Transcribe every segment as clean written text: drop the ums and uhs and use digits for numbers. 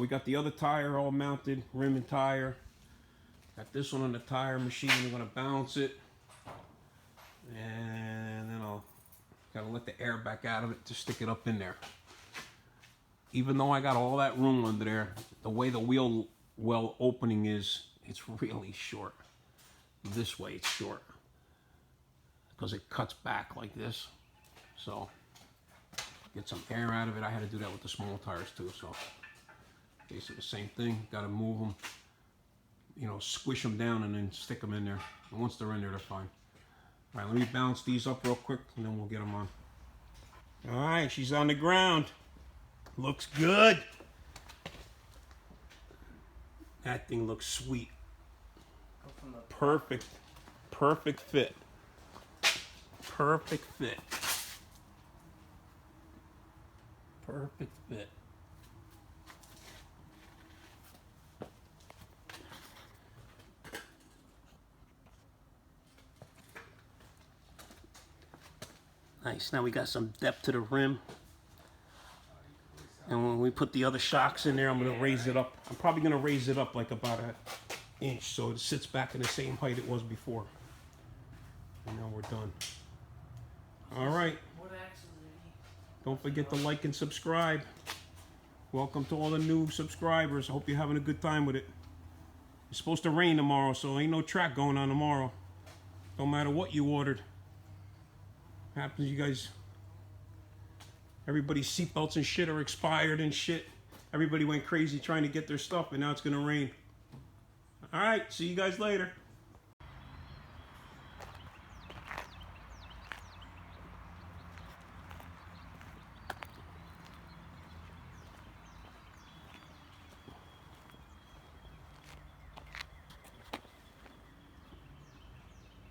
we got the other tire all mounted, rim and tire. Got this one on the tire machine. We're gonna balance it, and then I'll gotta let the air back out of it to stick it up in there. Even though I got all that room under there, the way the wheel well opening is, it's really short. This way it's short because it cuts back like this. So get some air out of it. I had to do that with the small tires too. So basically the same thing. Got to move them, you know, squish them down and then stick them in there. And once they're in there, they're fine. All right, let me balance these up real quick and then we'll get them on. All right, she's on the ground. Looks good. That thing looks sweet. Perfect. Perfect fit. Perfect fit. Perfect fit. Nice. Now we got some depth to the rim. And when we put the other shocks in there, I'm going to raise it up. I'm probably going to raise it up like about an inch so it sits back in the same height it was before. And now we're done. All right. Don't forget to like and subscribe. Welcome to all the new subscribers. I hope you're having a good time with it. It's supposed to rain tomorrow, so ain't no track going on tomorrow. No matter what you ordered. Happens, you guys. Everybody's seatbelts and shit are expired and shit. Everybody went crazy trying to get their stuff, and now it's gonna rain. All right, see you guys later.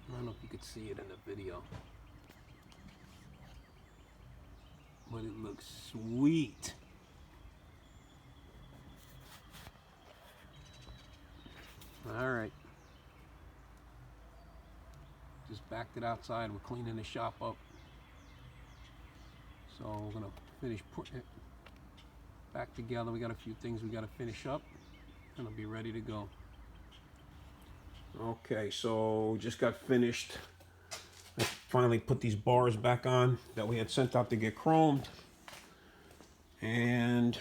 I don't know if you could see it in the video, but it looks sweet. All right. Just backed it outside. We're cleaning the shop up. So we're gonna finish putting it back together. We got a few things we gotta finish up and it'll be ready to go. Okay, so just got finished. I finally put these bars back on that we had sent out to get chromed. And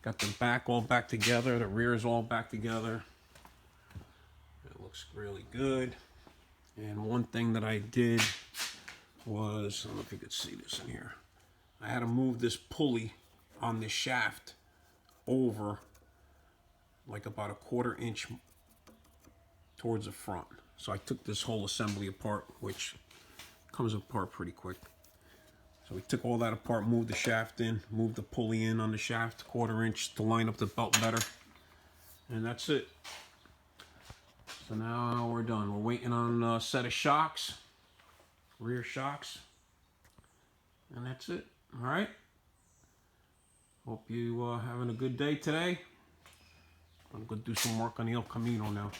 got the back all back together. The rear is all back together. It looks really good. And one thing that I did was, I don't know if you could see this in here. I had to move this pulley on this shaft over like about a 1/4 inch towards the front. So I took this whole assembly apart, which comes apart pretty quick. So we took all that apart, moved the shaft in, moved the pulley in on the shaft, 1/4 inch to line up the belt better. And that's it. So now we're done. We're waiting on a set of shocks, rear shocks. And that's it. All right. Hope you having a good day today. I'm going to do some work on the El Camino now.